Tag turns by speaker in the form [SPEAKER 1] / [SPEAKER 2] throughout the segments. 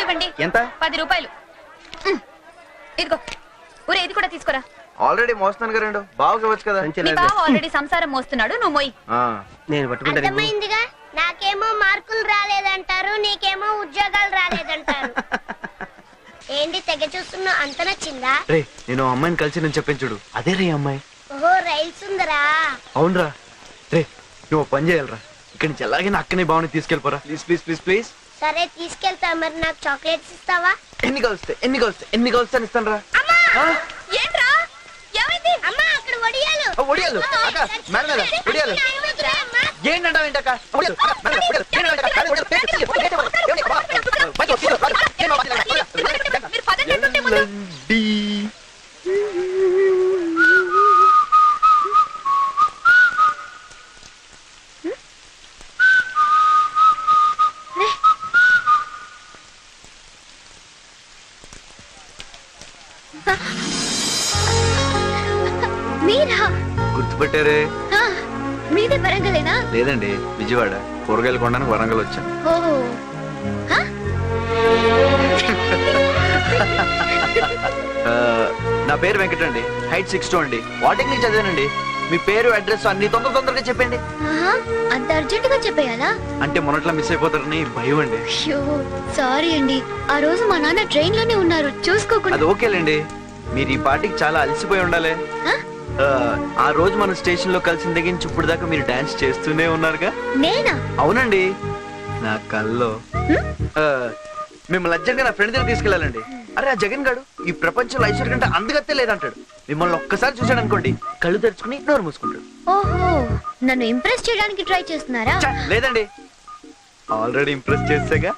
[SPEAKER 1] ఇవ్వండి.
[SPEAKER 2] ఎంత?
[SPEAKER 1] 10 రూపాయలు. ఇదిగో ఊరే, ఇది కూడా తీసుకురా.
[SPEAKER 2] ఆల్రెడీ మోస్తున్నాను కదా రెండు, బాగా వచ్చు కదా.
[SPEAKER 1] నీ బావ ఆల్రెడీ సంసారం మోస్తున్నాడు, నువ్వు మోయి.
[SPEAKER 2] నేను పట్టుకుంటాను.
[SPEAKER 3] అర్థమైందిగా, నాకేమో మార్కులు రాలేదంటారు, నీకేమో ఉద్యోగాలు రాలేదంటారు. ఏంటి తెగ చూస్తున్నావు, అంత నచ్చిందా?
[SPEAKER 2] రే, నేను అమ్మాయిని కలిసి నేను చెప్పాను చూడు, అదే రే అమ్మాయి.
[SPEAKER 3] ఓహో, రైల్స్ ఉందరా?
[SPEAKER 2] అవునరా. రే, నువ్వు పని చేయాలరా, ఇక్కడి నుంచి ఎలాగైనా అక్కనే బావని తీసుకెళ్ళిపోరా. Please please please please.
[SPEAKER 3] సరే తీసుకెళ్తా, మరి నాకు చాక్లెట్స్ ఇస్తావా?
[SPEAKER 2] ఎన్ని కలుస్తాను ఇస్తాను రా.
[SPEAKER 1] ఏంట్రా ఏమైంది?
[SPEAKER 3] అమ్మా అక్కడ వడియాలు.
[SPEAKER 2] ఒడియాలు అక్క, మేడం మీద ఒడియాలు. ఏంటంటావు ఏంటక్క?
[SPEAKER 1] మీరు పదండి అంటుంటే ముందు.
[SPEAKER 3] మీరా?
[SPEAKER 2] గుర్తుపెట్టారే?
[SPEAKER 3] మీదే వరంగలేనా?
[SPEAKER 2] లేదండి, విజయవాడ. కూరగాయలు కొనడానికి వరంగల్ వచ్చాను.
[SPEAKER 3] ఓహో,
[SPEAKER 2] నా పేరు వెంకట అండి, హైట్ 6'2" అండి. వాటికి చదివానండి. మీ పేరు అడ్రస్ అన్ని తొందరగా చెప్పండి.
[SPEAKER 3] అంత అర్జెంట్ గా చెప్పేయాలా?
[SPEAKER 2] అంటే మొన్నట్లా మిస్ అయిపోతారని భయం అండి.
[SPEAKER 3] సారీ అండి, ఆ రోజు మా నాన్న ట్రైన్ లోనే ఉన్నారు, చూసుకోకుండా.
[SPEAKER 2] అది ఓకేలేండి, మీరు ఈ పార్టీకి చాలా అలసిపోయి ఉండాలి. ఆ రోజు మన స్టేషన్ లో కలిసిన దగ్గర నుంచి ఇప్పుడు దాకా మీరు డాన్స్ చేస్తూనే ఉన్నారుగా.
[SPEAKER 3] నేనా?
[SPEAKER 2] అవునండి, నా కల్లో మిమ్మల్ని అర్జెంట్ గా నా ఫ్రెండ్ దగ్గర తీసుకెళ్ళాలండి. అరే, ఆ జగన్ గాడు ఈ ప్రపంచంలో ఐశ్వర్య కంటే అందగత్తే లేదంటాడు. మిమ్మల్ని ఒక్కసారి చూశాడు అనుకోండి, కళ్ళు తెరుచుకుని నోరు మూసుకుంటాడు.
[SPEAKER 3] ఓహో, నన్ను ఇంప్రెస్ చేయడానికి ట్రై చేస్తున్నారా?
[SPEAKER 2] లేదండి, ఆల్రెడీ ఇంప్రెస్ చేసాగా.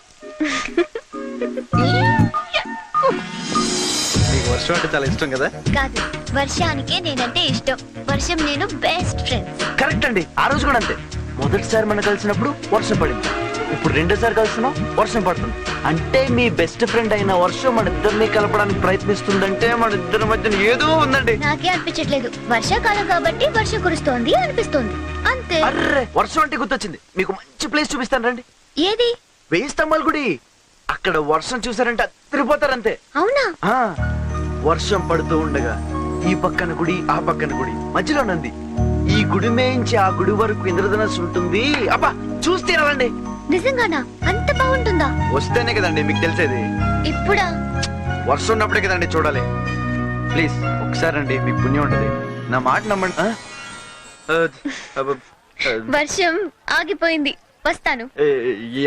[SPEAKER 2] మీకు వర్షం అంటే చాలా ఇష్టం కదా?
[SPEAKER 3] కాదు, వర్షానికే నేనంటే ఇష్టం. వర్షం నేను బెస్ట్ ఫ్రెండ్స్.
[SPEAKER 2] కరెక్ట్ అండి, ఆ రోజు కూడా అంతే. మొదటిసారి మనం కలిసినప్పుడు వర్షం పడింది, ఇప్పుడు రెండోసారి కలిసినా వర్షం పడుతుంది. అంటే మీ బెస్ట్ ఫ్రెండ్ అయిన వర్షం మన ఇద్దరిని కలపడానికి ప్రయత్నిస్తుందంటే మన ఇద్దరి మధ్య ఏదో ఉందండి.
[SPEAKER 3] నాకే అనిపించట్లేదు, వర్షాకాలం కాబట్టి వర్షం కురుస్తోంది అనిపిస్తోంది, అంతే.
[SPEAKER 2] అర్రే, వర్షం అంటే గుర్తొచ్చింది, మీకు మంచి ప్లేస్ చూపిస్తాను రండి.
[SPEAKER 3] ఏది?
[SPEAKER 2] 1000 స్తంభాల గుడి. అక్కడ వర్షం చూసారంటే అదిరిపోతారంతే.
[SPEAKER 3] అవునా?
[SPEAKER 2] వర్షం పడుతూ ఉండగా ఈ పక్కన గుడి, ఆ పక్కన గుడి, మధ్యలో నంది. ఈ గుడి మేంచి ఆ గుడి వరకు ఇంద్రధనస్సు ఉంటుంది. అబ్బా, చూస్తే రండి.
[SPEAKER 3] నిజంగానా? అంత బాగుంటుందా?
[SPEAKER 2] వస్తేనే కదండి మీకు తెలిసేది.
[SPEAKER 3] ఇప్పుడా?
[SPEAKER 2] వర్షం ఉన్నప్పుడే కదండి చూడాలి. ప్లీజ్ ఒకసారి రండి, మీకు పుణ్యం ఉంటది. నా మాట నమ్మండి.
[SPEAKER 3] వర్షం ఆగిపోయింది, వస్తాను.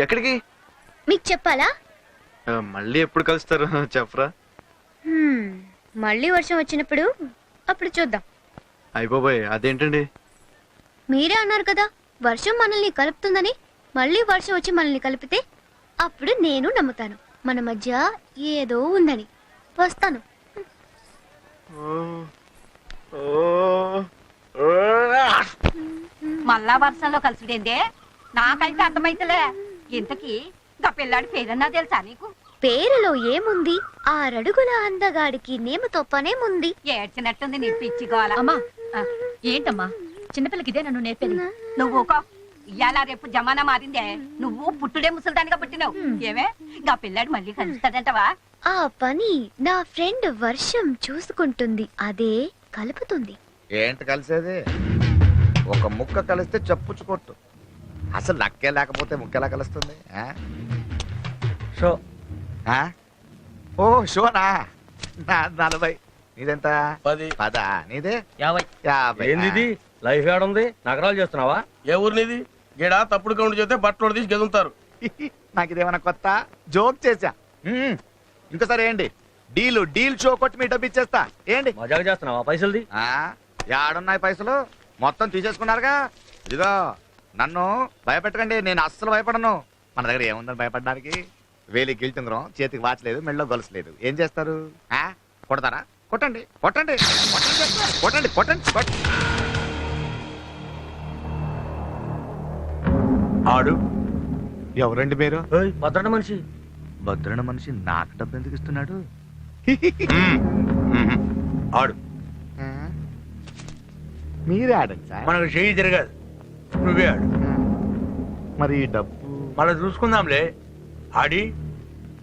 [SPEAKER 2] ఎక్కడికి?
[SPEAKER 3] మీకు చెప్పాలా?
[SPEAKER 2] మళ్ళీ ఎప్పుడు కలుస్తారు చెప్పరా?
[SPEAKER 3] మళ్ళీ వర్షం వచ్చినప్పుడు, అప్పుడు చూద్దాం.
[SPEAKER 2] అయిపోయి అదేంటండి?
[SPEAKER 3] మీరే అన్నారు కదా వర్షం మనల్ని కలుపుతుందని. మళ్ళీ వర్షం వచ్చి మనల్ని కలిపితే అప్పుడు నేను నమ్ముతాను మన మధ్య ఏదో ఉందని. వస్తాను.
[SPEAKER 4] మళ్ళా వర్షంలో కలిసిడేందే? నాకైతే అర్థమైతలే. ఇంతకీ గా పిల్లాడి పేరన్నా తెలుసా నీకు?
[SPEAKER 3] పేరులో ఏముంది? 6 అడుగుల అందగాడికి నేమతో పనేముంది?
[SPEAKER 4] ఏడ్చినట్టుంది నీ పిచ్చి గోల.
[SPEAKER 1] అమ్మా, ఏంటమ్మా చిన్నపిల్లకి ఇదే నన్ను నేర్పేది?
[SPEAKER 4] నువ్వు ఇయ్యాల రేపు జమానా మారిందే. నువ్వు పుట్టుడే ముసలిదానిగా పుట్టినావు. ఏమే గా పిల్లాడు మళ్ళీ కలుస్తాడంటవా?
[SPEAKER 3] ఆ పని నా ఫ్రెండ్ వర్షం చూసుకుంటుంది, అదే కలుపుతుంది.
[SPEAKER 5] ఏంటి కలిసేది? ఒక ముక్క కలిస్తే చెప్పుచ్చుకొట్టు. అసలు నక్కే లేకపోతే ముక్కెలా కలుస్తుంది? షో. ఓ షోనా? 40. నీదెంత? 10. నీదే 50.
[SPEAKER 6] ఏంది లైఫ్ ఏడుంది? నగరాలు చేస్తున్నావా?
[SPEAKER 7] ఏ ఊరు నీది? గేడా తప్పుడు కౌంట్ చేస్తే బట్టలు తీసి గెదులుతారు.
[SPEAKER 5] నాకు ఇదేమన్నా కొత్త జోక్ చేశా. ఇంకోసారి ఏంటి డీల్ షో కొట్టి మీ డబ్బు ఇచ్చేస్తా. ఏంటి
[SPEAKER 6] మజాక్ చేస్తున్నావా? పైసలుది
[SPEAKER 5] ఏడున్నాయి పైసలు? మొత్తం తీసేసుకున్నారుగా. ఇదిగో నన్ను భయపెట్టకండి, నేను అస్సలు భయపడను. మన దగ్గర ఏముందని భయపడడానికి? వేలికి గిల్చుంగరం, చేతికి వాచ్ లేదు, మెళ్ళో గొలుసు లేదు. ఏం చేస్తారు? కొడతారా? కొట్టండి కొట్టండి కొట్టండి కొట్టండి కొట్టండి.
[SPEAKER 6] ఆడు
[SPEAKER 5] ఎవరండి మీరు?
[SPEAKER 6] భద్రణ మనిషి.
[SPEAKER 5] భద్రణ మనిషి నాకు డబ్బు ఎందుకు ఇస్తున్నాడు?
[SPEAKER 6] ఆడు
[SPEAKER 5] మీరే ఆడండి సార్.
[SPEAKER 6] మనకు చెయ్యి తిరగదు, నువ్వే ఆడు.
[SPEAKER 5] మరి డబ్బు
[SPEAKER 6] మళ్ళీ చూసుకుందాంలే. ఆడి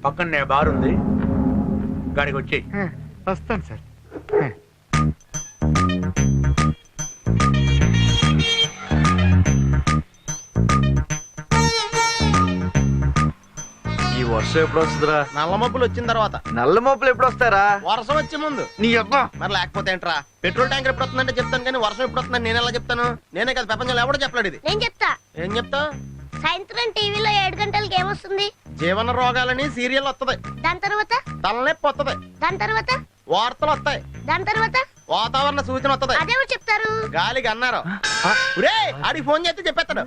[SPEAKER 6] పక్కనే బార్ ఉంది, గాడికి వచ్చేయి.
[SPEAKER 5] వస్తాను సార్.
[SPEAKER 2] ఈ వర్షం ఎప్పుడు వస్తుందిరా?
[SPEAKER 7] నల్ల మబ్బులు వచ్చిన తర్వాత,
[SPEAKER 2] నల్ల మోపులు ఎప్పుడు వస్తారా?
[SPEAKER 7] వర్షం వచ్చే ముందు.
[SPEAKER 2] నీ అబ్బా
[SPEAKER 7] మరి లేకపోతే ఏంట్రా? పెట్రోల్ ట్యాంకర్ ఎప్పుడు వస్తుందంటే చెప్తాను, కానీ వర్షం ఎప్పుడు వస్తుందని నేను ఎలా చెప్తాను? నేనే కదా ప్రపంచంలో ఎవడో చెప్పలేడు ఇది.
[SPEAKER 3] నేను చెప్తా.
[SPEAKER 7] ఏం చెప్తా?
[SPEAKER 3] సాయంత్రం టీవీలో 7 గంటలకి ఏమొస్తుంది?
[SPEAKER 7] జీవన రోగాలని సీరియల్ వస్తది,
[SPEAKER 3] దాని తర్వాత
[SPEAKER 7] తలనొప్పి వస్తది,
[SPEAKER 3] దాని తర్వాత
[SPEAKER 7] వార్తలు వస్తాయి,
[SPEAKER 3] దాని తర్వాత
[SPEAKER 7] వాతావరణ సూచన వస్తది,
[SPEAKER 3] అదేమో చెప్తారు.
[SPEAKER 7] గాలికి అన్నారు. ఆడికి ఫోన్ చేస్తే చెప్పేస్తాడు.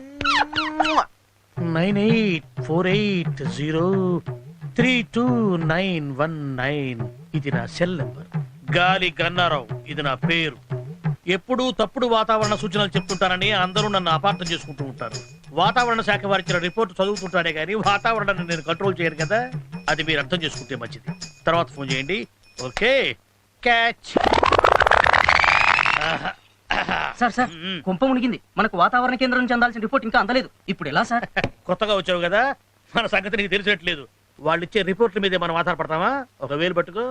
[SPEAKER 8] 9848032919 ఇది నా సెల్ నెంబర్. గాలి గన్నారావు ఇది నా పేరు. ఎప్పుడూ తప్పుడు వాతావరణ సూచనలు చెప్తుంటానని అందరూ నన్ను అపార్థం చేసుకుంటూ ఉంటారు. వాతావరణ శాఖ వారిచ్చిన రిపోర్ట్ చదువుతుంటాడే గానీ వాతావరణాన్ని నేను కంట్రోల్ చేయను కదా. అది మీరు అర్థం చేసుకుంటే మంచిది. తర్వాత ఫోన్ చేయండి. Okay, catch.
[SPEAKER 9] సార్ సార్ కుంప మునిగింది. మనకు వాతావరణ కేంద్రం నుంచి అందాల్సిన రిపోర్ట్ ఇంకా అందలేదు. ఇప్పుడు ఎలా సార్?
[SPEAKER 8] కొత్తగా వచ్చావు కదా, మన సంగతి నీకు తెలిసినట్లేదు. వాళ్ళు ఇచ్చే రిపోర్ట్ల మీదే మనం ఆధారపడతామా? ఒక వేలు పట్టుకో,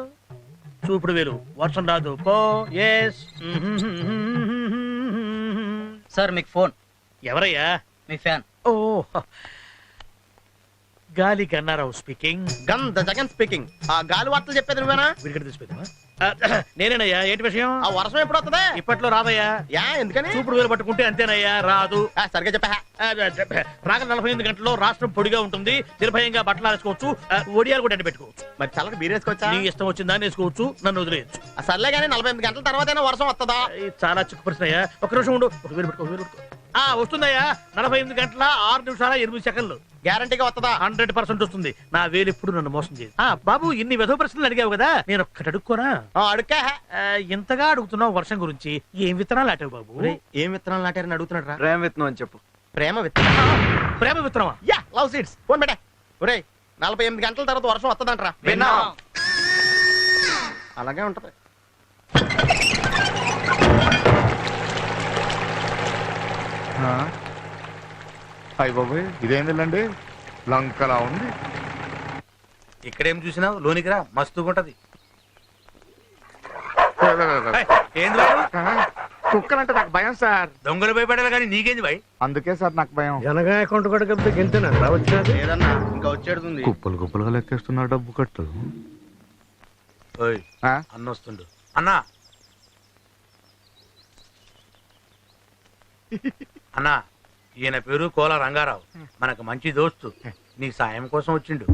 [SPEAKER 8] చూపుడు వేలు. వర్షం రాదు పో. ఎస్.
[SPEAKER 9] సార్ మీకు ఫోన్.
[SPEAKER 8] ఎవరయ్యా?
[SPEAKER 9] మీ ఫ్యాన్.
[SPEAKER 8] ఓ, గాలి గన్నారావు స్పీకింగ్.
[SPEAKER 7] గంధ జగన్ స్పీకింగ్. ఆ గాలి వార్తలు చెప్పేది నువ్వేనా?
[SPEAKER 8] వీడికి తీసుకుందామా? నేనేనయ్యా. ఏంటి విషయం?
[SPEAKER 7] ఆ వర్షం ఎప్పుడు వస్తుంది?
[SPEAKER 8] ఇప్పట్లో రాదయ్యా.
[SPEAKER 7] యా ఎందుకని?
[SPEAKER 8] చూపుడు వేలు పట్టుకుంటే అంతేనయ్యా, రాదు.
[SPEAKER 7] సరిగ్గా చెప్పా.
[SPEAKER 8] రాగల 48 గంటల్లో రాష్ట్రం పొడిగా ఉంటుంది. నిర్భయంగా బట్టలు ఆరేసుకోవచ్చు, ఒడియాలు కూడా పెట్టుకోవచ్చు.
[SPEAKER 7] మరి చల్లకి బీరేసుకోవచ్చా?
[SPEAKER 8] నీ ఇష్టం వచ్చిందా వేసుకోవచ్చు, నన్ను వదిలేయచ్చు.
[SPEAKER 7] సర్లే కానీ 48 గంటల తర్వాత వర్షం వస్తుందా?
[SPEAKER 8] ఇది చాలా చిక్కు ప్రశ్న అయ్యా. ఒక నిమిషం ఉండు. ఒక వేలు పెట్టుకో, వేలు పెట్టుకో. వస్తుందయ్యా. 48 గంటల 6 నిమిషాల 8 సెకండ్లు.
[SPEAKER 7] గ్యారంటీగా వస్తుందా?
[SPEAKER 8] 100% వస్తుంది. నా వేలు ఎప్పుడు నన్ను మోసం చేయదు. బాబు, ఇన్ని వెధవ ప్రశ్నలు అడిగావు కదా, నేను ఒక్కటి అడుక్కోనా?
[SPEAKER 7] అడుక్కా.
[SPEAKER 8] ఇంతగా అడుగుతున్నావు వర్షం గురించి. ఏం విత్తనాలు నాటావు బాబు?
[SPEAKER 7] ఏం విత్తనాలు నాటారని అడుగుతున్నాడు రా.
[SPEAKER 2] ప్రేమ విత్తనం అని చెప్పు.
[SPEAKER 7] ప్రేమ విత్తనం.
[SPEAKER 8] ప్రేమ విత్తనమా?
[SPEAKER 7] Yeah, love seeds. ఫోన్ పెట్టా. ఒరే, 48 గంటల తర్వాత వర్షం వస్తుందంటరా.
[SPEAKER 2] విన్నాం.
[SPEAKER 7] అలాగే ఉంటది.
[SPEAKER 5] అయ్య బాబోయ్, ఇదేందండి లంకలా ఉంది.
[SPEAKER 6] ఇక్కడేం చూసినావు? లోనికి రా, మస్తుగుంటది. ఏంది బాబు?
[SPEAKER 5] కుక్కలంటే నాకు భయం సార్.
[SPEAKER 6] దొంగలు భయపడాలి కానీ నీకేంది భయ్?
[SPEAKER 5] అందుకే సార్ నాకు భయం.
[SPEAKER 6] జనగా అకౌంట్ కూడా కలిపితే గెలితేనా వచ్చినది?
[SPEAKER 7] ఏదన్నా ఇంకా వచ్చేడుతుంది.
[SPEAKER 5] కుప్పలు కుప్పలుగా లెక్కేస్తున్నా డబ్బు కట్టు.
[SPEAKER 6] ఓయ్, అన్న వస్తుండు. అన్నా అన్నా, ఈయన పేరు కోల రంగారావు, మనకు మంచి దోస్తు. నీ సాయం కోసం వచ్చిండు.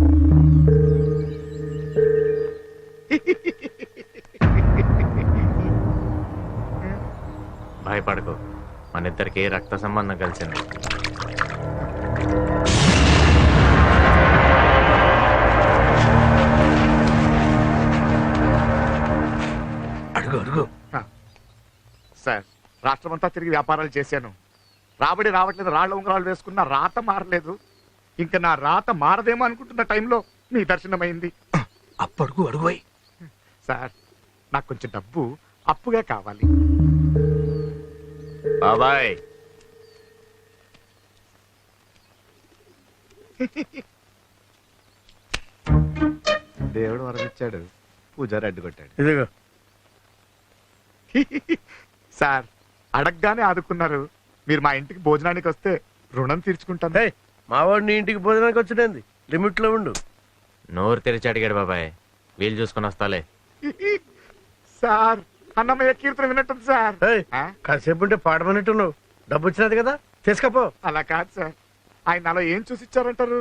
[SPEAKER 10] భయపడకు, మన ఇద్దరికి రక్త సంబంధం కలిసింది.
[SPEAKER 6] అడుగు అడుగు.
[SPEAKER 5] సార్, రాష్ట్రమంతా తిరిగి వ్యాపారాలు చేశాను. రాబడి రావట్లేదు. రాళ్ల ఉంగరాలు వేసుకున్న రాత మారలేదు. ఇంకా నా రాత మారదేమో అనుకుంటున్న టైంలో మీ దర్శనమైంది.
[SPEAKER 6] అప్పడుగు అడుగువై.
[SPEAKER 5] సార్, నాకు కొంచెం డబ్బు అప్పుగా కావాలి.
[SPEAKER 10] బాబాయ్,
[SPEAKER 5] దేవుడు వరమిచ్చాడు, పూజారి అడ్డుకొట్టాడు.
[SPEAKER 6] ఇదిగో.
[SPEAKER 5] సార్, అడగగానే ఆదుకున్నారు. మీరు మా ఇంటికి భోజనానికి వస్తే రుణం తీర్చుకుంటాను.
[SPEAKER 7] మావాడిని ఇంటికి భోజనానికి వచ్చింది. లిమిట్ లో ఉండు.
[SPEAKER 10] నోరు తెరిచి అడిగాడు బాబాయ్, వీలు చూసుకొని వస్తాలే.
[SPEAKER 5] సార్, అన్నమయ్య కీర్తన విన్నట్టుంది సార్.
[SPEAKER 7] కాసేపు ఉంటే పాడమన్నట్టున్నావు. డబ్బు వచ్చినది కదా, తీసుకపో.
[SPEAKER 5] అలా కాదు సార్, ఆయన నాలో ఏం చూసి ఇచ్చారంటారు?